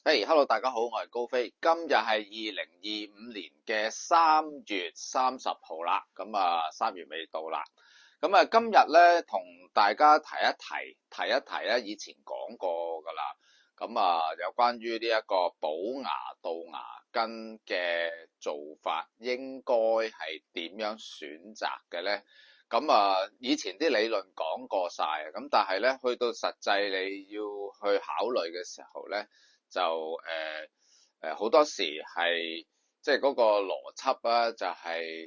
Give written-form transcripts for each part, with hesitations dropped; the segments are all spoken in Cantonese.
Hello，大家好，我係高飛。今日係2025年嘅3月30號啦，3月尾到啦。今日咧同大家提一提咧，以前講過噶啦。有關於呢一個補牙到牙根嘅做法，應該係點樣選擇嘅咧？以前啲理論講過晒，咁但係咧去到實際你要去考慮嘅時候咧，就好多時係即係嗰個邏輯啊，就係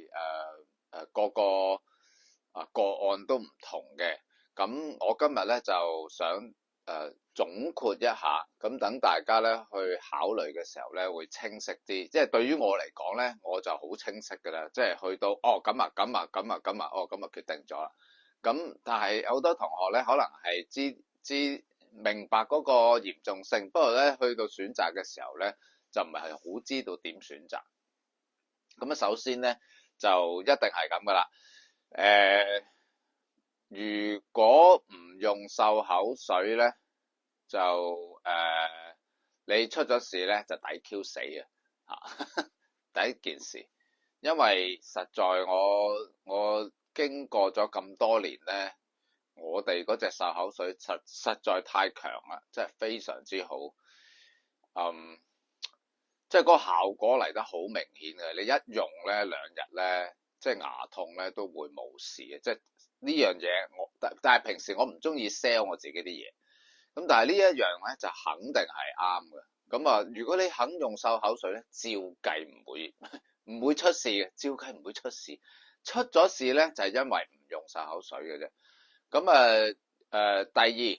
個個案都唔同嘅。咁我今日咧就想總括一下，咁等大家咧去考慮嘅時候咧會清晰啲。即係對於我嚟講咧，我就好清晰㗎啦。即係去到咁決定咗啦。咁但係好多同學咧可能係知明白嗰個嚴重性，不過咧去到選擇嘅時候咧就唔係好知道點選擇。首先咧就一定係咁噶啦。如果唔用漱口水咧，就你出咗事咧就抵 Q 死啊！第一件事，因為實在我經過咗咁多年咧，我哋嗰隻漱口水實在太強啦，即係非常之好。即係嗰個效果嚟得好明顯嘅，你一用咧2日咧，即係牙痛咧都會冇事嘅。即係呢樣嘢但係平時我唔中意 sell 我自己啲嘢，咁但係呢一樣咧就肯定係啱嘅。如果你肯用漱口水咧，照計唔會出事嘅，照計唔會出事。出咗事咧就係因為唔用漱口水嘅啫。第二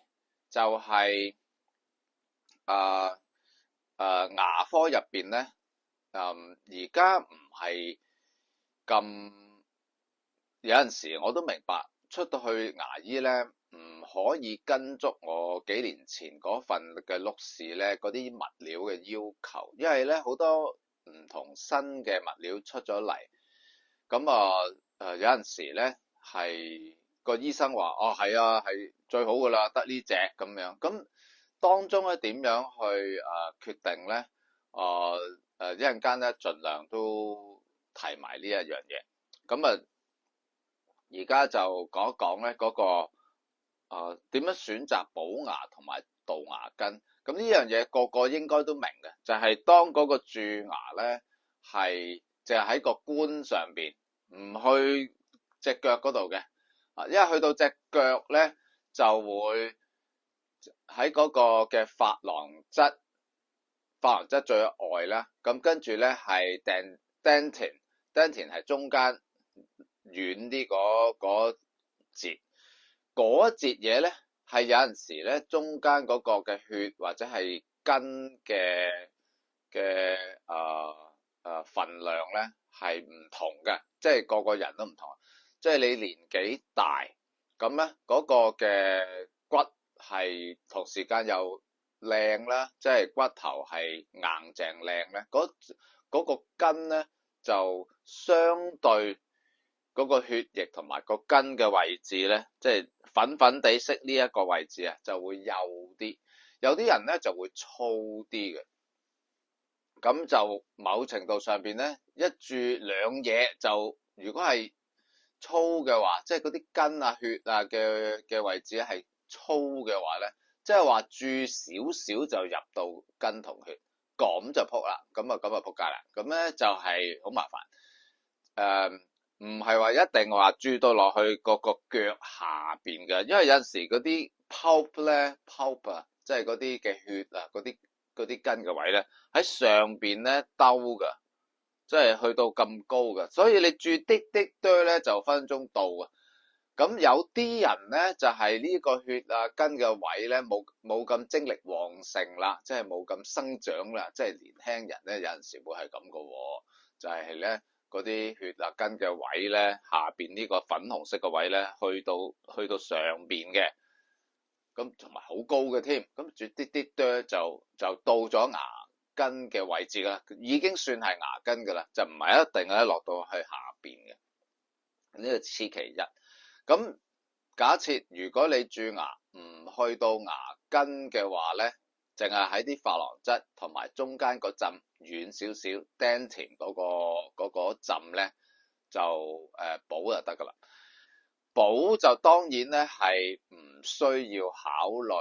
就係牙科入邊咧，而家唔係咁，有陣時我都明白出到去牙醫咧，唔可以跟足我幾年前嗰份嘅碌士咧嗰啲物料嘅要求，因為咧好多唔同新嘅物料出咗嚟，有陣時咧係個醫生話係啊，係最好噶啦，得呢隻咁樣。咁當中咧點樣去決定咧？一陣間咧盡量都提埋呢一樣嘢。而家就講一講咧嗰個點樣選擇補牙同埋杜牙根。咁呢樣嘢個個應該都明嘅，就係當嗰個蛀牙咧係淨係喺個冠上邊，唔去隻腳嗰度嘅。因為去到隻腳咧就會喺嗰個嘅珐琅質最外啦，咁跟住咧係 dentin 係中間遠啲嗰節，嗰節嘢咧係有陣時咧中間嗰個嘅血或者係根嘅份量咧係唔同嘅，即係個個人都唔同。即係你年紀大，咁咧嗰個嘅骨係同時間又靚啦，即係骨頭係硬淨靚咧，嗰個根咧就相對嗰個血液同埋個根嘅位置咧，即係粉粉地色呢一個位置啊，就會幼啲。有啲人咧就會粗啲嘅。咁就某程度上邊咧，一蛀兩嘢就，如果係粗嘅話，即係嗰啲根啊、血啊嘅位置係粗嘅話咧，即係話蛀少少就入到根同血，咁就撲啦，咁啊撲街啦，咁咧就係好麻煩。唔係話一定話蛀到落去個腳下邊嘅，因為有陣時嗰啲 pulp 啊，即係嗰啲嘅血啊，嗰啲根嘅位咧喺上邊咧兜噶，即係去到咁高噶，所以你蛀啲堆咧就分鐘到啊。咁有啲人咧就係呢個血啊根嘅位咧冇咁精力旺盛啦，即係冇咁生長啦，即係年輕人咧有陣時會係咁噶，就係咧嗰啲血啊根嘅位咧下邊呢個粉紅色嘅位咧去到上邊嘅。咁同埋好高嘅添，咁住啲就到咗牙根嘅位置啦，已經算係牙根噶啦，就唔係一定咧落到去下邊嘅。呢個此其一。咁假設如果你蛀牙唔去到牙根嘅話咧，淨係喺啲琺瑯質同埋中間嗰浸軟少少 dentin 嗰浸咧就補就得噶啦。補就當然咧係唔需要考慮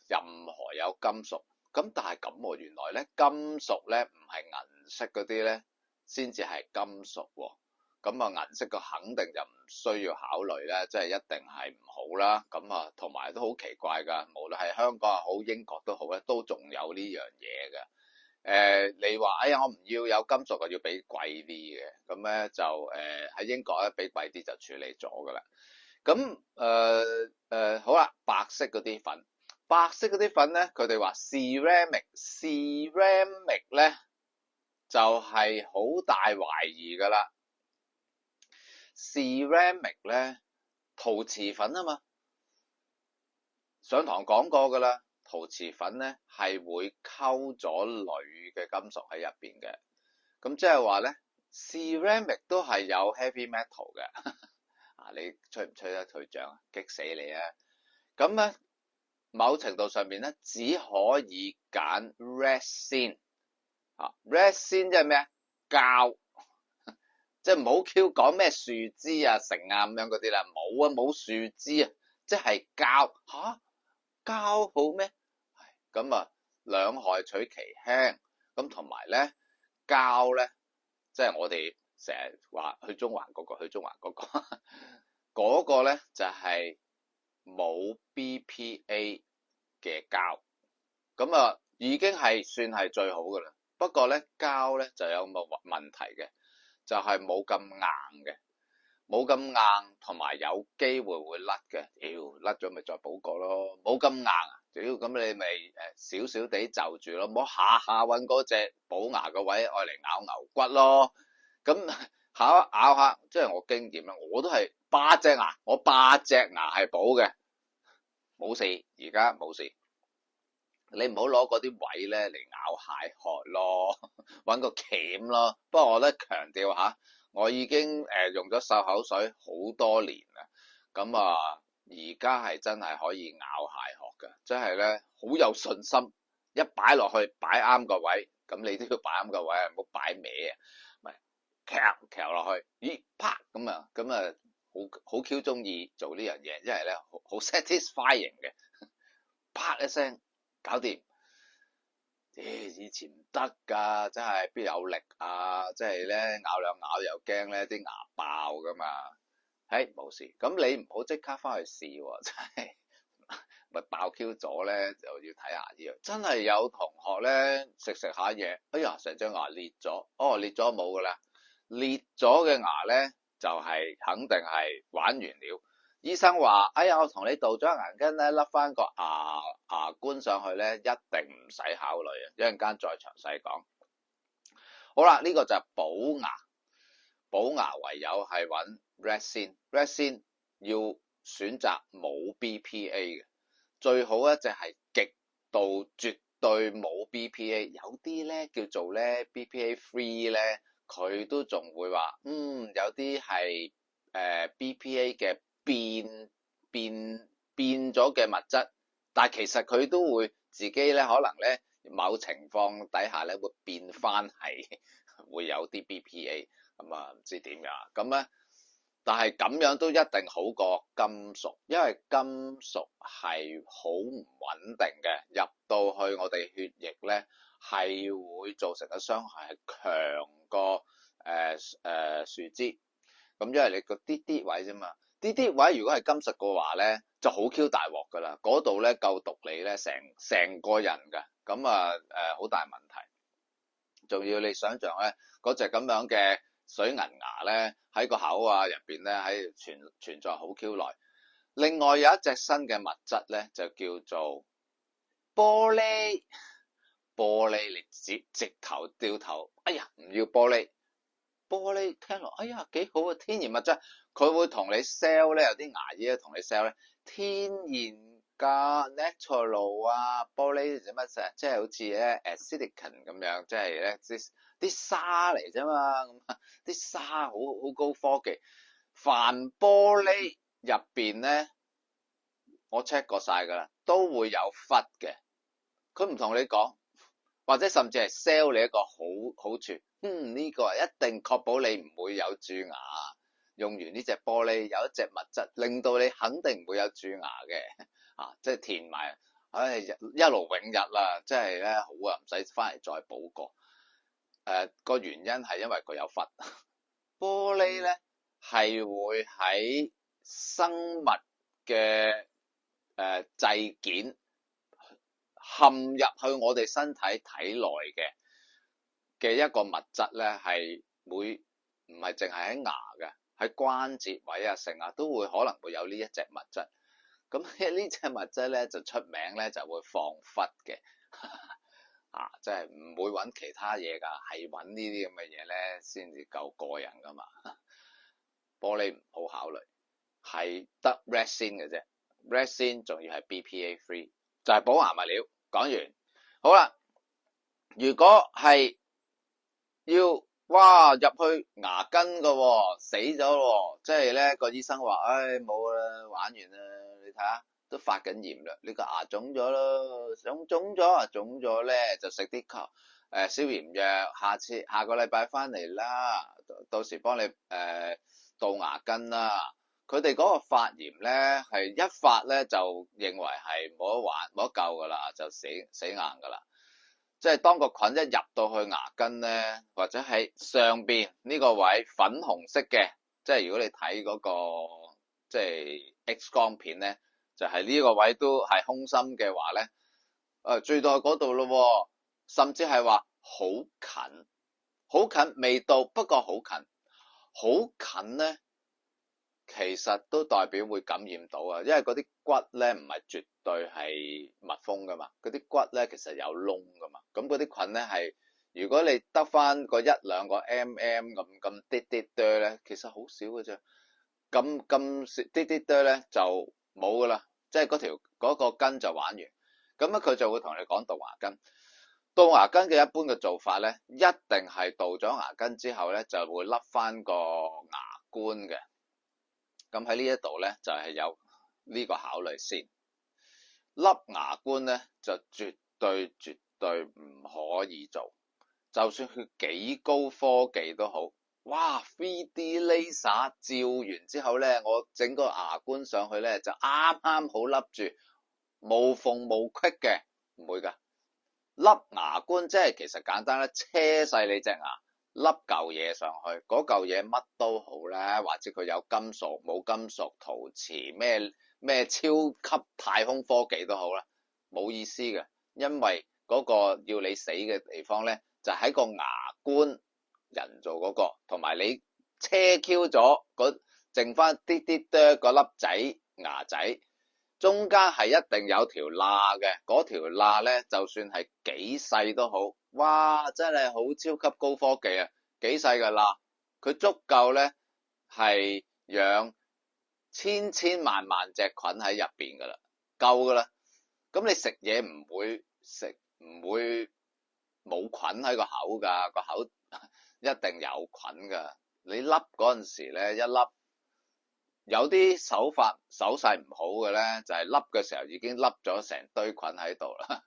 任何有金屬。咁但係咁喎，原來咧金屬咧唔係銀色嗰啲咧先至係金屬喎。咁啊銀色個肯定就唔需要考慮咧，即係一定係唔好啦。咁啊同埋都好奇怪㗎，無論係香港又好英國都好咧，都仲有呢樣嘢嘅。你話哎呀我唔要有金屬啊，要俾貴啲嘅，咁咧就喺英國咧俾貴啲就處理咗㗎啦。咁好啦，白色嗰啲粉。白色嗰啲粉咧，佢哋話 ceramic 咧就係好大懷疑噶啦。ceramic 咧陶瓷粉啊嘛，上堂講過噶啦，陶瓷粉咧係會溝咗鋁嘅金屬喺入邊嘅，咁即係話咧 ceramic 都係有 heavy metal 嘅。啊，你吹唔吹得退脹啊？激死你啊！咁咧。某程度上面咧，只可以揀 resin 啊 ，resin 即係咩啊？膠，即係唔好 Q 講咩樹枝啊、成啊咁樣嗰啲啦，冇啊，冇樹枝啊，即係膠嚇，膠好咩？咁啊，兩害取其輕，咁同埋咧膠咧，即係我哋成日話去中環嗰個，嗰個咧就係。冇 BPA 嘅膠，咁啊已經係算係最好噶啦。不過咧膠咧就有個問題嘅，就係冇咁硬嘅，冇咁硬，同埋有機會會甩嘅。甩咗咪再補過咯。冇咁硬啊，咁你咪少少地就住咯，唔好下下揾嗰隻補牙個位愛嚟咬牛骨咯。咁咬下，即係我經驗啦，我都係8隻牙，我8隻牙係補嘅，冇事，而家冇事。你唔好攞嗰啲位咧嚟咬蟹殼咯，揾個鉗咯。不過我咧強調下，我已經用咗漱口水好多年啦，咁啊而家係真係可以咬蟹殼嘅，真係咧好有信心，一擺落去擺啱個位，咁你都要擺啱個位啊，唔好擺歪啊。翹落去，咦啪咁啊，好 Q 中意做呢樣嘢，因為咧好 satisfying 嘅，啪一聲搞掂。以前唔得噶，真係邊有力啊！即係咧咬兩咬又驚咧啲牙爆噶嘛。冇事，咁你唔好即刻翻去試喎，真係咪爆 Q 咗咧就要睇下呢樣。真係有同學咧食下嘢，哎呀成張牙裂咗，裂咗冇噶啦。裂咗嘅牙咧就係肯定係玩完了。醫生話：哎呀，我同你度咗牙根咧，甩翻個牙冠上去咧，一定唔使考慮啊！一陣間再詳細講。好啦，呢個就係補牙，補牙唯有係揾 resin 要選擇冇 BPA 嘅，最好一隻係極度絕對冇 BPA，有啲咧叫做咧 BPA free 咧。佢都仲會話，有啲係BPA 嘅變咗嘅物質，但係其實佢都會自己咧，可能咧某情況底下咧會變翻係會有啲 BPA，咁啊唔知點樣，咁咧，但係咁樣都一定好過金屬，因為金屬係好唔穩定嘅，入到去我哋血液咧。係會造成嘅傷害係強過樹枝，咁因為你個啲位啫嘛，啲位如果係金屬嘅話咧，就好 Q 大鑊噶啦，嗰度咧夠毒你咧成個人噶，咁啊好大問題。仲要你想象咧，嗰隻咁樣嘅水銀牙咧喺個口啊入邊咧喺存在好 Q 耐。另外有一隻新嘅物質咧就叫做玻璃。玻璃你直頭掉頭，哎呀唔要玻璃，玻璃聽落哎呀幾好啊，天然物質，佢會同你 sell 咧，有啲牙醫咧同你 sell 咧，天然噶 natural 啊，玻璃做乜啫？即係好似咧silicon 咁樣，即係咧啲沙嚟啫嘛，咁啲沙好高科技，凡玻璃入邊咧，我 check 過晒噶啦，都會有氟嘅。佢唔同你講，或者甚至係 sell 你一個好處。呢個一定確保你唔會有蛀牙。用完呢隻玻璃有一隻物質，令到你肯定唔會有蛀牙嘅。即係填埋，一勞永逸啦，即係咧好啊，唔使翻嚟再補過。個原因係因為佢有氟。玻璃咧係會喺生物嘅製件陷入去我哋身體體內嘅一個物質咧，係會唔係淨係喺牙嘅，喺關節位啊成啊都會可能會有呢一隻物質。咁呢隻物質咧就出名咧就會放氟嘅。即係唔會揾其他嘢㗎，係揾呢啲咁嘅嘢咧先至夠過癮㗎嘛。玻璃唔好考慮，係得 resin 嘅啫。resin 仲要係 BPA free， 就係保牙物料。講完，好啦，如果係要入去牙根㗎，死咗喎，即係咧個醫生話，冇啦，玩完啦，你睇下。都發緊炎啦，你個牙腫咗咯，腫咗咧就食啲消炎藥，下個禮拜翻嚟啦，到時幫你杜牙根啦。佢哋嗰個發炎咧係一發咧就認為係冇得玩冇得救噶啦，就死硬噶啦。即係當個菌一入到去牙根咧，或者喺上邊呢個位粉紅色嘅，即係如果你睇嗰個即係 X 光片咧。就係呢個位都係空心嘅話咧，最多嗰度咯，甚至係話好近未到，不過好近咧，其實都代表會感染到啊，因為嗰啲骨咧唔係絕對係密封噶嘛，嗰啲骨咧其實有窿噶嘛，咁嗰啲菌咧係如果你得翻個1-2個 mm 咁啲咧，其實好少嘅啫，咁啲咧就。冇噶啦，即係嗰個根就玩完，咁咧佢就會同你講杜牙根。杜牙根嘅一般嘅做法咧，一定係杜咗牙根之後咧，就會甩翻個牙冠嘅。咁喺呢一度咧，就係有呢個考慮先。甩牙冠咧，就絕對唔可以做，就算佢幾高科技都好。3D laser 照完之後咧，我整個牙冠上去咧就啱好笠住，無縫無隙嘅，唔會噶。笠牙冠即係其實簡單咧，車細你隻牙，笠嚿嘢上去，嗰嚿嘢乜都好啦，或者佢有金屬冇金屬、陶瓷咩超級太空科技都好啦，冇意思嘅，因為嗰個要你死嘅地方咧，就喺個牙冠。人做嗰個，同埋你車 Q 咗剩翻啲嗰粒仔牙仔，中間係一定有條罅嘅，嗰條罅咧就算係幾細都好，真係好超級高科技啊！幾細嘅罅，佢足夠咧係養千萬隻菌喺入邊噶啦，夠噶啦。咁你食嘢唔會冇菌喺個口噶，個口。一定有菌噶，你笠嗰陣時咧，一笠有啲手勢唔好嘅咧，就係笠嘅時候已經笠咗成堆菌喺度啦，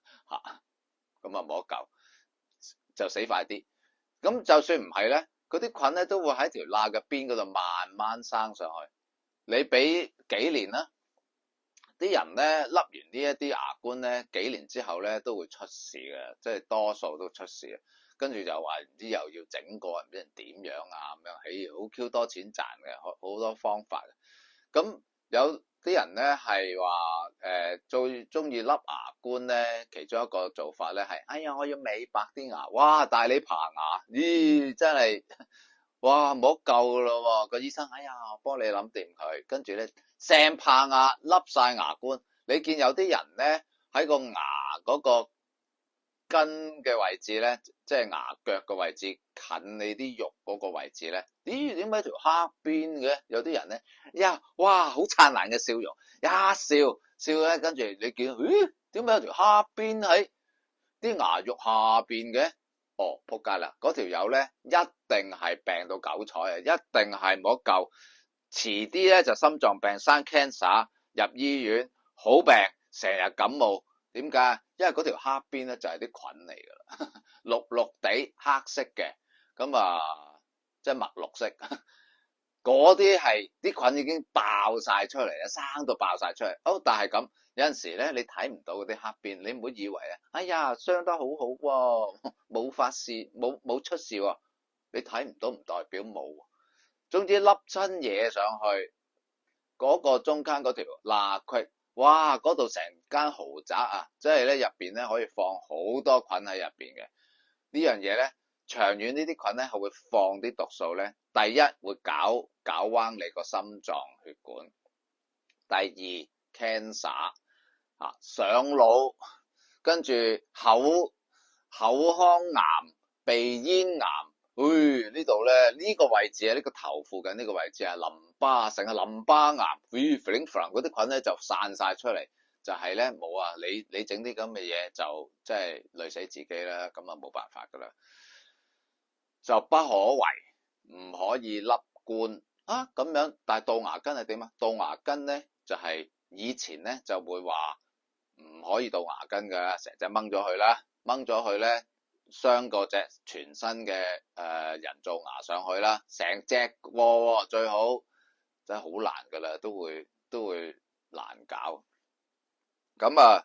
咁啊冇得救，就死快啲。咁就算唔係咧，嗰啲菌咧都會喺條罅嘅邊嗰度慢慢生上去。你俾幾年啦，啲人咧笠完呢一啲牙冠咧，幾年之後咧都會出事嘅，即係多數都出事嘅。跟住就話唔知又要整過，唔知人點樣啊咁樣，好 Q 多錢賺嘅，好多方法嘅。咁有啲人咧係話最中意笠牙冠咧，其中一個做法咧係，我要美白啲牙，大你棚牙，咦真係，唔好救咯喎，個醫生，我幫你諗掂佢，跟住咧成棚牙笠晒牙冠，你見有啲人咧喺個牙嗰個根嘅位置咧，即係牙腳嘅位置，近你啲肉嗰個位置咧，咦？點解條黑邊嘅？有啲人咧，好燦爛嘅笑容，笑咧，跟住你見，咦？點解有條黑邊喺啲牙肉下邊嘅？仆街啦！嗰條友咧，一定係病到九彩啊！一定係冇得救，遲啲咧就心臟病生 cancer， 入醫院好病，成日感冒。點解？因為嗰條黑邊咧就係啲菌嚟㗎啦，綠綠地黑色嘅，咁即係墨綠色。嗰啲係啲菌已經爆晒出嚟啦，生到爆晒出嚟。但係咁有陣時咧，你睇唔到嗰啲黑邊，你唔好以為啊，哎呀，傷得好好喎，冇發事，冇出事喎。你睇唔到唔代表冇。總之粒親嘢上去，嗰個中間嗰條罅隙，哇！嗰度成間豪宅啊，即係咧入邊咧可以放好多菌喺入邊嘅。呢樣嘢咧，長遠呢啲菌咧係會放啲毒素咧。第一會搞彎你個心臟血管，第二 cancer 上腦，跟住口腔癌、鼻咽癌。呢度咧呢個位置啊，呢個頭附近呢個位置係淋巴，成個淋巴癌，嗰啲菌咧就散晒出嚟，就係咧冇啊！你整啲咁嘅嘢就即係累死自己啦，咁啊冇辦法噶啦，就不可為，唔可以笠冠啊咁樣。但係杜牙根係點啊？杜牙根咧就係以前咧就會話唔可以杜牙根噶，成隻掹咗佢啦，掹咗佢咧。鑲個隻全新嘅人造牙上去啦，成隻喎最好，真係好難噶啦，都會難搞。咁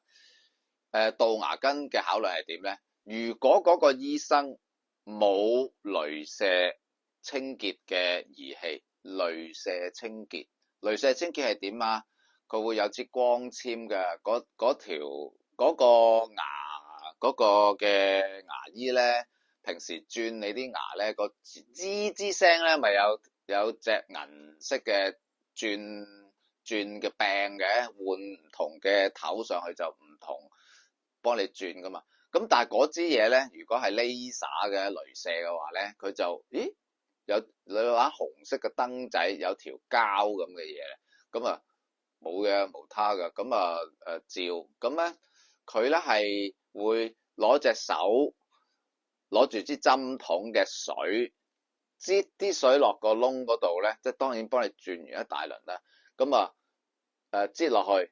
杜牙根嘅考慮係點咧？如果嗰個醫生冇鐳射清潔嘅儀器，鐳射清潔係點啊？佢會有支光纖嘅，嗰條嗰個牙。嗰個嘅牙醫咧，平時轉你啲牙咧，個吱吱聲咧，咪有隻銀色嘅轉嘅柄嘅，換唔同嘅頭上去就唔同，幫你轉噶嘛。咁但係嗰支嘢咧，如果係 laser 嘅鐳射嘅話咧，佢就有話紅色嘅燈仔，有條膠咁嘅嘢咧，咁啊冇嘅無他嘅，咁照咁咧，佢咧係會攞隻手攞住支針筒嘅水，擠啲水落個窿嗰度咧，即係當然幫你轉完一大輪啦。咁擠落去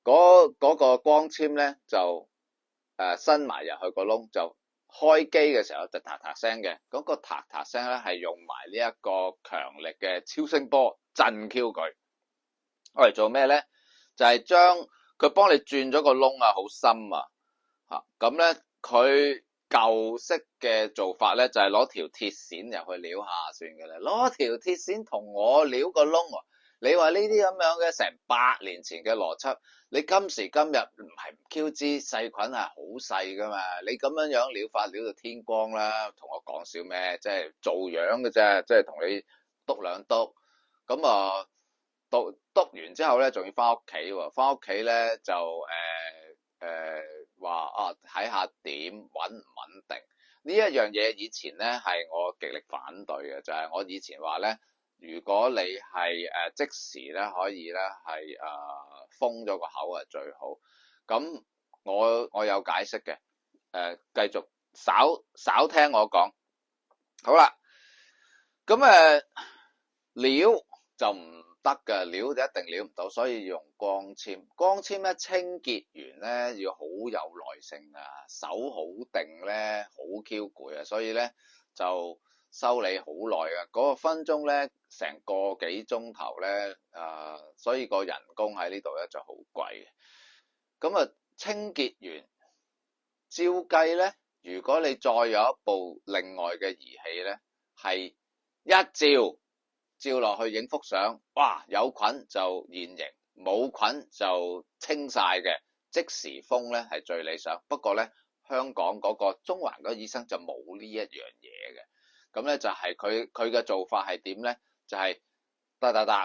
嗰個光纖咧就伸埋入去個窿，就開機嘅時候就嗒嗒聲嘅。嗰個嗒嗒聲咧係用埋呢一個強力嘅超聲波震 Q 佢。我嚟做咩咧？就係將佢幫你轉咗個窿啊，好深啊！咁咧，佢舊式嘅做法咧就係攞條鐵線入去撩下算嘅啦。攞條鐵線同我撩個窿喎。你話呢啲咁樣嘅成100年前嘅邏輯，你今時今日唔係唔 Q 知細菌係好細噶嘛？你咁樣樣撩法撩到天光啦，同我講笑咩？即係做樣嘅啫，即係同你篤兩篤。咁篤完之後咧，仲要翻屋企喎。翻屋企咧就話睇下點穩唔穩定呢一樣嘢。以前咧係我極力反對嘅，就係我以前話咧，如果你係即時咧可以咧係封咗個口係最好。咁我有解釋嘅，繼續少聽我講。好啦，咁料就唔得嘅，料就一定料唔到，所以用光纖。光纖咧清潔完咧要好有耐性啊，手好定咧，好 Q 攰啊，所以咧就修理好耐啊。嗰個分鐘咧成個幾鐘頭咧，所以個人工喺呢度咧就好貴嘅。咁清潔完，照計咧，如果你再有一部另外嘅儀器咧，係一照落去影幅相，哇！有菌就現形，冇菌就清晒嘅，即時封咧係最理想。不過咧，香港嗰個中環嗰個醫生就冇呢一樣嘢嘅。咁咧就係佢嘅做法係點咧？就係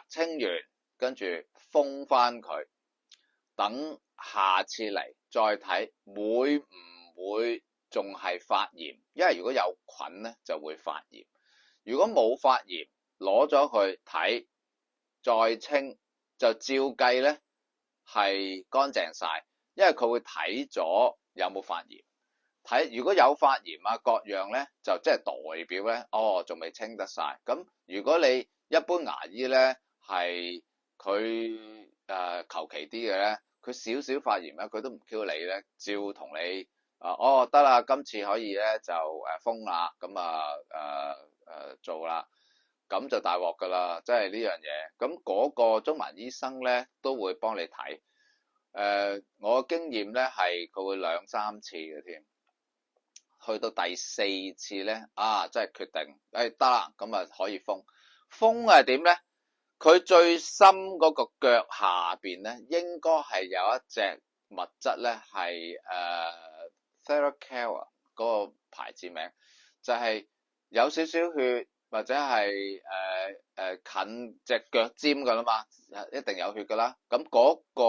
清完，跟住封翻佢，等下次嚟再睇會唔會仲係發炎？因為如果有菌咧就會發炎，如果冇發炎，攞咗去睇，再清就照計咧係乾淨晒，因為佢會睇咗有冇發炎，睇如果有發炎啊各樣咧，就即係代表咧仲未清得晒。咁如果你一般牙醫咧係佢求其啲嘅咧，佢少少發炎咧，佢都唔 Q 你咧，照同你哦得啦，今次可以咧就封啦，咁做啦，咁就大鑊噶啦，即係呢樣嘢。咁嗰個中文醫生咧都會幫你睇。我經驗咧係佢會2、3次嘅添，去到第4次咧真係決定得啦，咁可以封。封係點咧？佢最深嗰個腳下邊咧，應該係有一隻物質咧，係Theracare 嗰個牌子名，就係有少少血或者係近隻腳尖噶啦嘛，一定有血噶啦。咁嗰個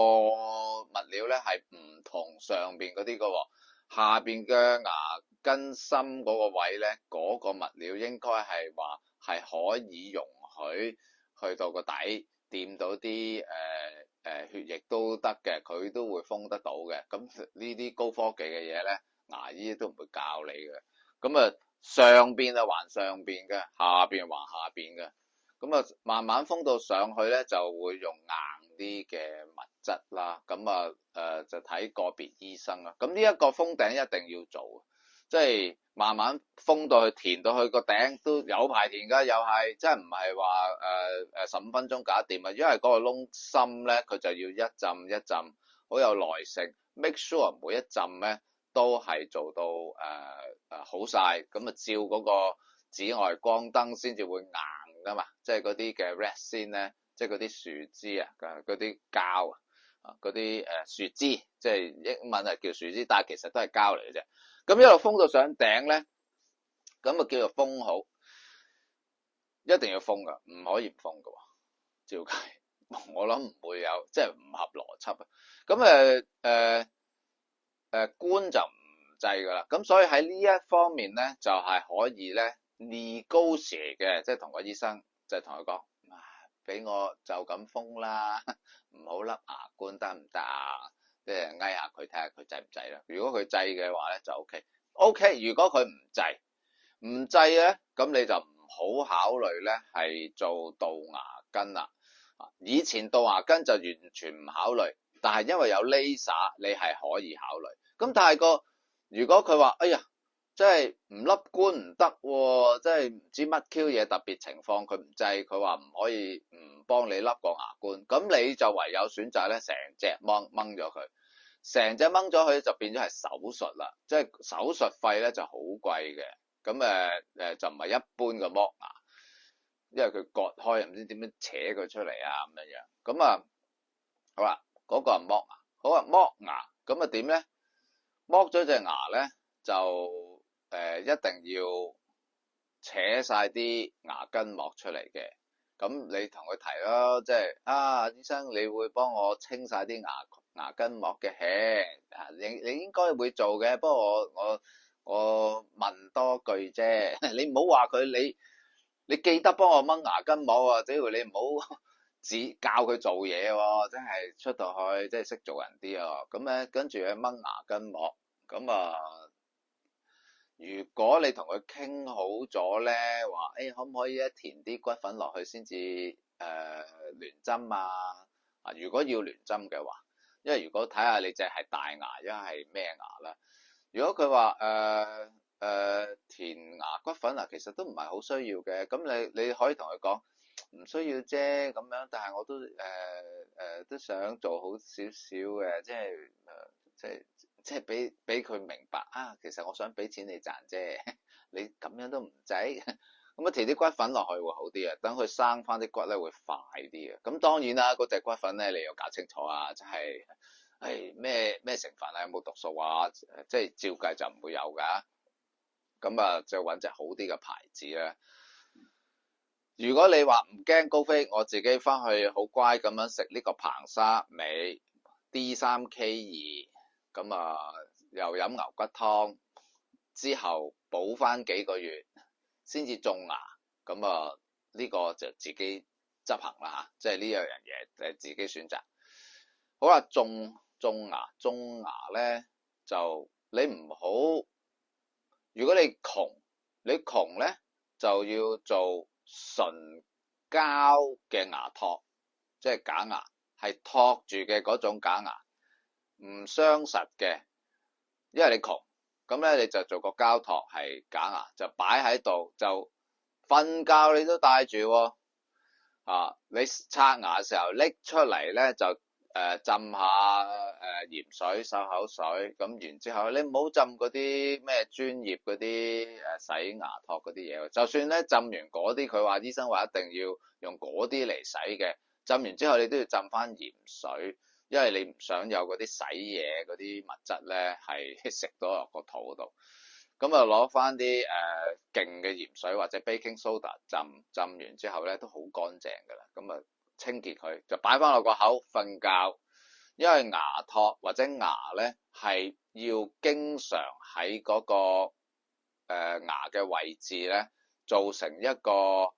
物料咧係唔同上邊嗰啲噶喎，下邊嘅牙根深嗰個位咧，嗰個物料應該係話係可以容許去到個底掂到啲血液都得嘅，佢都會封得到嘅。咁呢啲高科技嘅嘢咧，牙醫都唔會教你嘅。咁上邊還上邊嘅，下邊還下邊嘅。咁慢慢封到上去咧，就會用硬啲嘅物質啦。咁就睇個別醫生啦。咁呢一個封頂一定要做，即係慢慢封到去填到去個頂都有排填㗎，又係即係唔係話15分鐘搞掂啊？因為嗰個窿深咧，佢就要一浸一浸，好有耐性 ，make sure 每一浸咧都係做到好晒，咁照嗰個紫外光燈先至會硬噶嘛，即係嗰啲嘅 resin 咧，即係嗰啲樹枝啊，嗰啲膠啊，嗰啲樹枝，即係英文係叫樹枝，但係其實都係膠嚟嘅啫。咁一路封到上頂咧，咁叫做封好，一定要封噶，唔可以唔封噶，照計我諗唔會有，即係唔合邏輯啊。咁官就唔制噶啦，咁所以喺呢一方面咧，就係可以咧 negotiate 嘅，即係同個醫生就係同佢講，俾我就咁封啦，唔好笠牙冠得唔得啊？即係嗌下佢睇下佢制唔制啦。如果佢制嘅話咧就 OK。如果佢唔制咧，咁你就唔好考慮咧係做杜牙根啦。以前杜牙根就完全唔考慮，但係因為有 laser 你係可以考慮。咁但係如果佢話哎呀，即係唔笠冠唔得喎，即係唔知乜 Q 嘢特別情況佢唔制，佢話唔可以唔幫你笠個牙冠，咁你就唯有選擇咧成隻掹咗佢，成隻掹咗佢就變咗係手術啦，即係手術費咧就好貴嘅。咁就唔係一般嘅剝牙，因為佢割開唔知點樣扯佢出嚟啊咁樣。咁好啦，嗰個係剝牙，好啊剝牙，咁點咧？剝咗隻牙咧就一定要扯晒啲牙根膜出嚟嘅。咁你同佢提咯，即係醫生你會幫我清晒啲牙根膜嘅，你應該會做嘅，不過我問多句啫，你唔好話佢你記得幫我掹牙根膜啊，只要你唔好只教佢做嘢喎，真係出到去即係識做人啲啊。咁咧跟住去掹牙根膜，咁如果你同佢傾好咗咧，話可唔可以填啲骨粉落去先至聯針啊？如果要聯針嘅話，因為如果睇下你隻係大牙，一係咩牙啦。如果佢話填牙骨粉其實都唔係好需要嘅，咁你可以同佢講唔需要啫咁樣，但係我都都想做好少少嘅，即係俾佢明白其實我想俾錢你賺啫，你咁樣都唔制，咁填啲骨粉落去會好啲啊，等佢生翻啲骨咧會快啲啊。咁當然啦，嗰隻骨粉咧你要搞清楚啊，就係咩成分有冇毒素啊，即係照計就唔會有噶。咁就揾隻好啲嘅牌子啦。如果你話唔驚高飛，我自己翻去好乖咁樣食呢個硼砂美 D3K2，咁又飲牛骨湯，之後補翻幾個月先至種牙，咁呢個就自己執行啦，即係呢樣嘢自己選擇。好啦，種牙咧就你唔好，如果你窮咧就要做純膠嘅牙托，即係假牙，係托住嘅嗰種假牙。唔傷實嘅，因為你窮，咁咧你就做個膠托係假牙，就擺喺度，就瞓覺你都戴住喎。你刷牙嘅時候拎出嚟咧就浸下鹽水、漱口水，咁然之後你唔好浸嗰啲咩專業嗰啲洗牙托嗰啲嘢，就算咧浸完嗰啲，佢話醫生話一定要用嗰啲嚟洗嘅，浸完之後你都要浸翻鹽水，因為你唔想有嗰啲洗嘢嗰啲物質咧係食到落個肚度。咁啊攞翻啲勁嘅鹽水或者 baking soda 浸完之後咧都好乾淨噶啦，咁啊清潔佢就擺翻落個口瞓覺，因為牙托或者牙咧係要經常喺嗰個牙嘅位置咧造成一個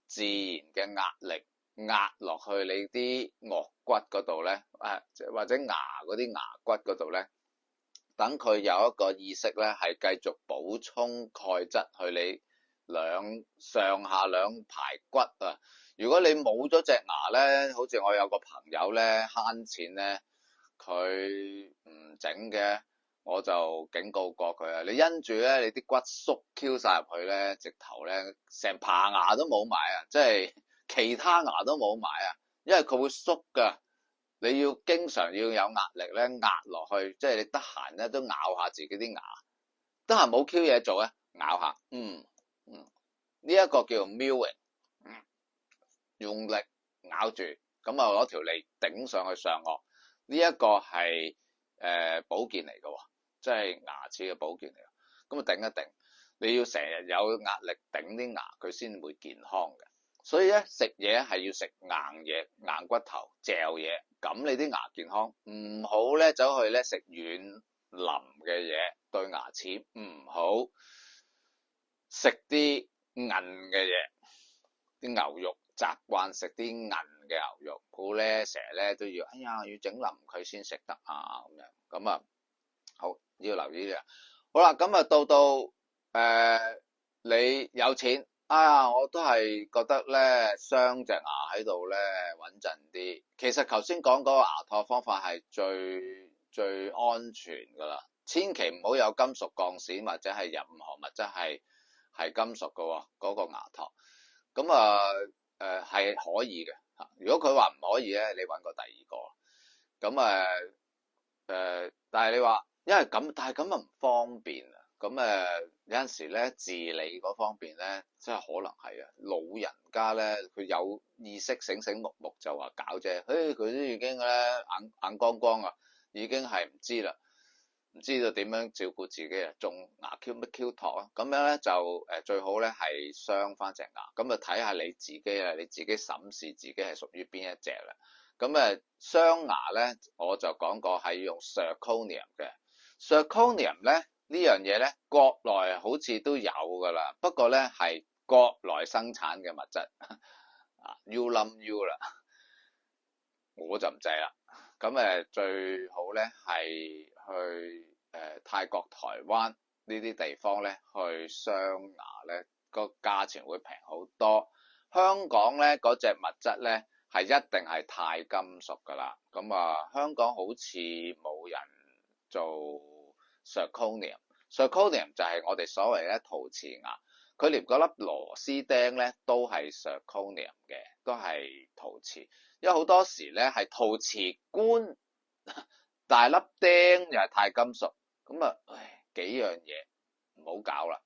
自然嘅壓力，壓落去你啲顎骨嗰度咧，或者牙嗰啲牙骨嗰度咧。等佢有一個意識咧，係繼續補充鈣質去你上下兩排骨啊！如果你冇咗隻牙咧，好似我有個朋友咧慳錢咧，佢唔整嘅，我就警告過佢啊！你因住咧，你啲骨縮 Q 晒入去咧，直頭咧成排牙都冇埋啊！即係其他牙都冇埋啊，因為佢會縮㗎。你要經常要有壓力咧，壓落去，即係你得閒咧都咬下自己啲牙，得閒冇 Q 嘢做咧，咬下，呢一個叫做 mewing，用力咬住，咁啊攞條脷頂上去上顎，呢一個係保健嚟嘅，即係牙齒嘅保健嚟嘅，咁啊頂一頂，你要成日有壓力頂啲牙，佢先會健康嘅。所以咧食嘢係要食硬嘢、硬骨頭、嚼嘢，咁你啲牙健康。唔好咧走去咧食軟腍嘅嘢，對牙齒唔好。食啲韌嘅嘢，啲牛肉習慣食啲韌嘅牛肉，好咧成日咧都要，要整腍佢先食得啊咁樣。咁啊好要留意呢樣。好啦，咁啊到你有錢。我都係覺得咧，鑲隻牙喺度咧穩陣啲。其實頭先講嗰個牙托方法係最安全噶啦，千祈唔好有金屬鋼線或者係任何物質係金屬嘅喎，嗰個牙托。咁係可以嘅。如果佢話唔可以咧，你揾個第二個。咁但係你話因為咁，但係咁唔方便啊。咁有陣時咧治理嗰方面咧，真係可能係老人家咧，佢有意識醒目就話搞啫，佢都已經咧眼光光啊，已經係唔知啦，唔知道點樣照顧自己啊，仲牙 Q 乜 Q 托啊，咁樣咧就最好咧係鑲翻隻牙，咁睇下你自己啊，你自己審視自己係屬於邊一隻啦。咁鑲牙咧，我就講過係用 zirconium 嘅 zirconium 咧。呢樣嘢咧，國內好似都有噶啦，不過咧係國內生產嘅物質，U 冧 U 啦，我就唔制啦。咁最好咧係去泰國、台灣呢啲地方咧去鑲牙咧，個價錢會平好多。香港咧嗰隻物質咧係一定係鈦金屬噶啦，咁香港好似冇人做。Zirconium 就係我哋所謂咧陶瓷牙，佢連嗰粒螺絲釘咧都係 Zirconium 嘅，都係陶瓷。因為好多時咧係陶瓷冠，大粒釘又係鈦金屬，咁幾樣嘢唔好搞啦。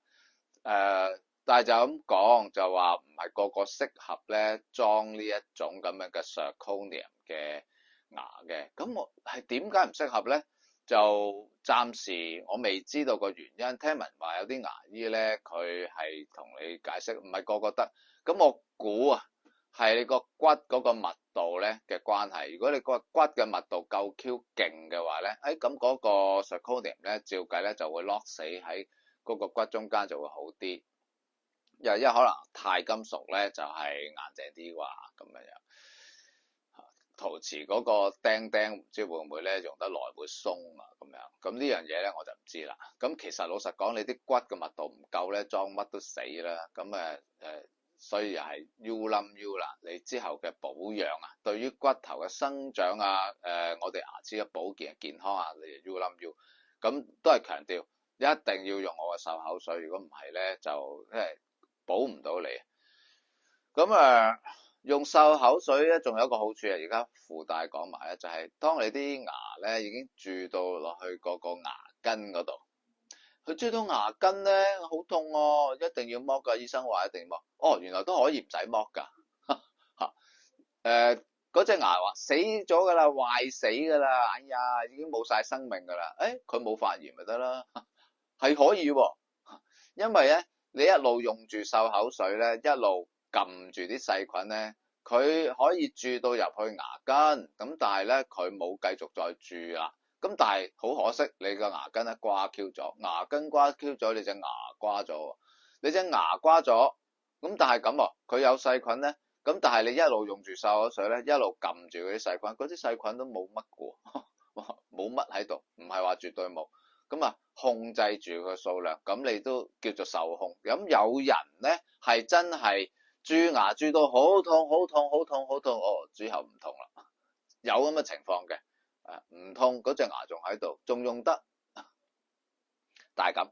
但係就咁講，就話唔係個個適合咧裝呢一種咁樣嘅 Zirconium 嘅牙嘅。咁我係點解唔適合咧？就暫時我未知道個原因，聽聞話有啲牙醫咧，佢係同你解釋，唔係個個得。咁我估係你個骨嗰個密度咧嘅關係。如果你個骨嘅密度夠 Q 勁嘅話咧，咁嗰個 zirconium 咧，照計咧就會 lock 死喺嗰個骨中間就會好啲。因為可能鈦金屬咧就係硬淨啲啩咁樣。陶瓷嗰個釘唔知會唔會咧用得耐會鬆啊咁樣，咁呢樣嘢咧我就唔知啦。咁其實老實講，你啲骨嘅密度唔夠咧，裝乜都死啦。咁所以又係 U 冧 U 啦。你之後嘅保養啊，對於骨頭嘅生長啊，我哋牙齒嘅保健健康啊，你 U 冧 U。咁都係強調一定要用我嘅漱口水，如果唔係咧就即係保唔到你。咁用漱口水咧，仲有一個好處啊！而家附帶講埋咧，就係當你啲牙咧已經蛀到落去嗰個牙根嗰度，佢蛀到牙根咧好痛喎，一定要剝噶。醫生話一定要剝。哦，原來都可以唔使剝噶。嗰隻牙話死咗噶啦，壞死噶啦，哎呀，已經冇晒生命噶啦。佢冇發炎咪得啦，係可以喎。因為咧，你一路用住漱口水咧，一路撳住啲細菌咧，佢可以蛀到入去牙根，咁但係咧佢冇繼續再蛀啦。咁但係好可惜，你個牙根咧瓜 Q 咗，牙根瓜 Q 咗，你隻牙瓜咗，你隻牙瓜咗，咁但係咁喎，佢有細菌咧，咁但係你一路用住漱口水咧，一路撳住嗰啲細菌，嗰啲細菌都冇乜嘅，冇乜喺度，唔係話絕對冇。咁控制住個數量，咁你都叫做受控。咁有人咧係真係蛀牙蛀到好痛好痛好痛好痛，之後唔痛啦，有咁嘅情況嘅。唔痛嗰隻牙仲喺度，仲用得，但係咁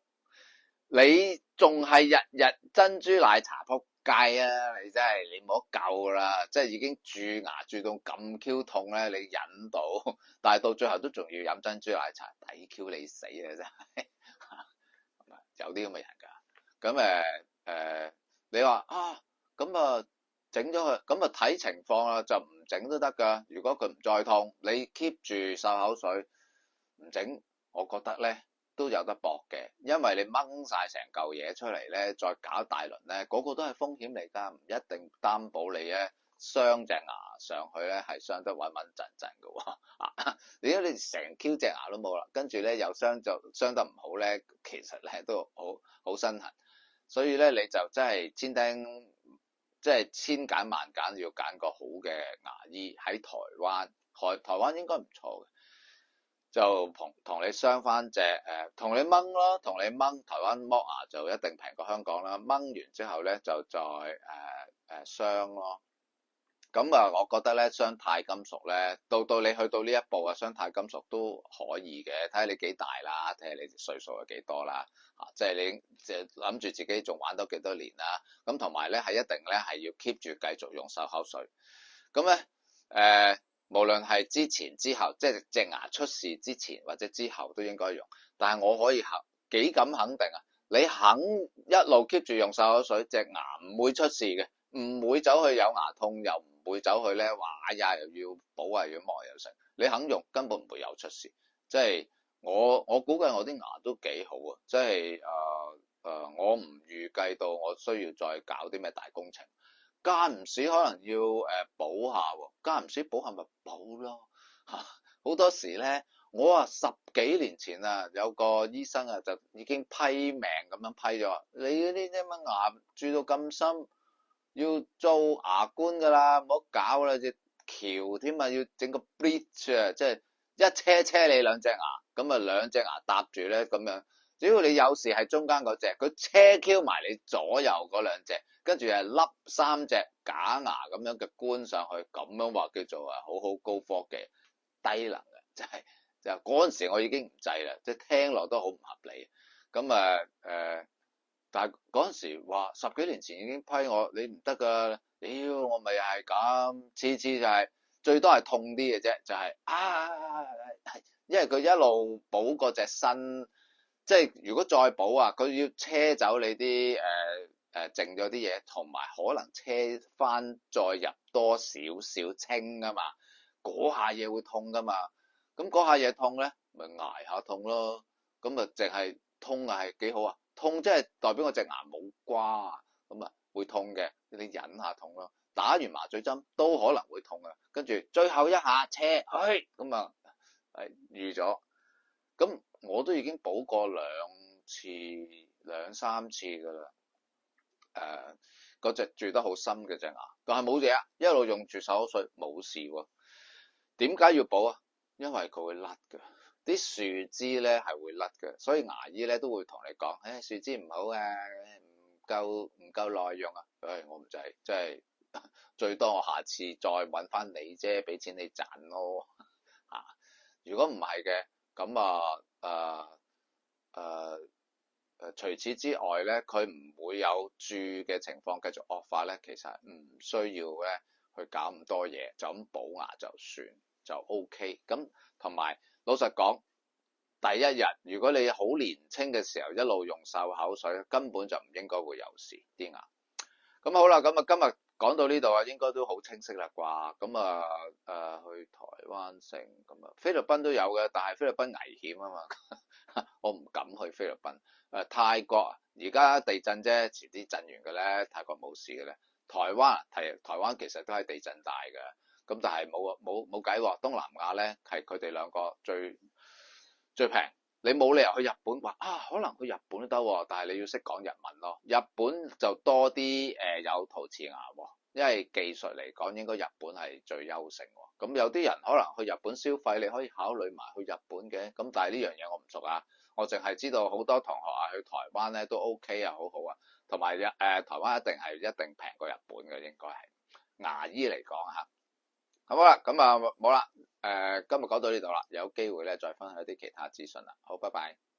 你仲係日日珍珠奶茶仆街啊！你真係你唔好救啦，即係已經蛀牙蛀到咁 Q 痛咧，你忍到，但係到最後都仲要飲珍珠奶茶，抵 Q 你死啊！真係有啲咁嘅人㗎。咁你話咁整咗佢，咁睇情況啦，就唔整都得㗎。如果佢唔再痛，你 keep 住漱口水唔整，我覺得咧都有得搏嘅，因為你掹晒成嚿嘢出嚟咧，再搞大輪咧，嗰個都係風險嚟㗎，唔一定擔保你咧傷隻牙上去咧係傷得穩穩陣陣㗎喎。如果你成 Q 隻牙都冇啦，跟住咧又傷得唔好咧，其實咧都好身痕。所以咧你就真係即係千揀萬揀，要揀個好嘅牙醫喺台灣，台灣應該唔錯嘅，就同你傷翻隻同你掹咯，同你掹。台灣剝牙就一定平過香港啦，掹完之後咧就再傷咯。咁我覺得咧鑲鈦金屬咧，到你去到呢一步啊，鑲鈦金屬都可以嘅，睇下你幾大啦，睇下你歲數係幾多啦，即係你即係諗住自己仲玩多幾多年啦。咁同埋咧係一定咧係要 keep 住繼續用漱口水。咁咧無論係之前之後，即係隻牙出事之前或者之後都應該用。但係我可以幾敢肯定啊，你肯一路 keep 住用漱口水，隻牙唔會出事嘅，唔會走去有牙痛，又唔會走去咧話呀又要補啊，又要磨又成。你肯用根本唔會有出事。即係我估計我啲牙都幾好啊，即係我唔預計到我需要再搞啲咩大工程。間唔時可能要補下喎，間唔時補下咪補咯。好多時咧，我10幾年前啊，有個醫生啊就已經批命咁樣批咗，你嗰啲乜牙蛀到咁深，要做牙冠噶啦，唔好搞啦，隻橋添啊，要整個 bridge 啊，即係一車你兩隻牙，咁兩隻牙搭住咧咁樣。只要你有時係中間嗰隻，佢車 Q 埋你左右嗰兩隻，跟住係笠3隻假牙咁樣嘅冠上去，咁樣話叫做好高科技，低能嘅，就嗰陣時我已經唔制啦，即係聽落都好唔合理。咁但係嗰陣時話10幾年前已經批我，你唔得噶，屌我咪又係咁，次次就係最多係痛啲嘅啫，就係因為佢一路補嗰隻身。即係如果再補啊，佢要車走你啲剩咗啲嘢，同埋可能車翻再入多少少清啊嘛，嗰下嘢會痛噶嘛，咁嗰下嘢痛咧，咪捱下痛咯。咁淨係痛係幾好啊？痛即係代表我隻牙冇瓜，咁會痛嘅，你忍下痛咯。打完麻醉針都可能會痛啊，跟住最後一下車，咁預咗。咁我都已經補過兩三次噶啦，嗰隻蛀得好深嘅隻牙，但係冇嘢啊，一路用住漱口水冇事喎。點解要補啊？因為佢會甩㗎，啲樹枝咧係會甩嘅，所以牙醫咧都會同你講，樹枝唔好啊，唔夠內容啊，我唔制，即係最多我下次再揾翻你啫，俾錢你賺咯嚇。如果唔係嘅，咁除此之外咧，佢唔會有住嘅情況繼續惡化咧，其實唔需要咧去搞咁多嘢，就咁補牙就算就 OK。咁同埋老實講，第一日如果你好年青嘅時候一路用漱口水，根本就唔應該會有事啲牙。咁好啦，咁啊今日講到呢度啊，應該都好清晰啦啩。咁去台灣城咁啊，菲律賓都有嘅，但係菲律賓危險啊嘛，我唔敢去菲律賓。泰國而家地震啫，遲啲震完嘅咧，泰國冇事嘅咧。台灣其實都係地震帶嘅，咁但係冇計喎。東南亞咧係佢哋兩個最平。你冇理由去日本話可能去日本都得喎，但係你要識講日文咯。日本就多啲有陶瓷牙喎，因為技術嚟講應該日本係最優勝喎。咁有啲人可能去日本消費，你可以考慮埋去日本嘅。咁但係呢樣嘢我唔熟啊，我淨係知道好多同學去台灣咧都 OK 啊，好好啊，同埋台灣一定平過日本嘅，應該係牙醫嚟講嚇。好啦，咁冇啦，今日講到呢度啦，有機會咧再分享一啲其他資訊啦。好，拜拜。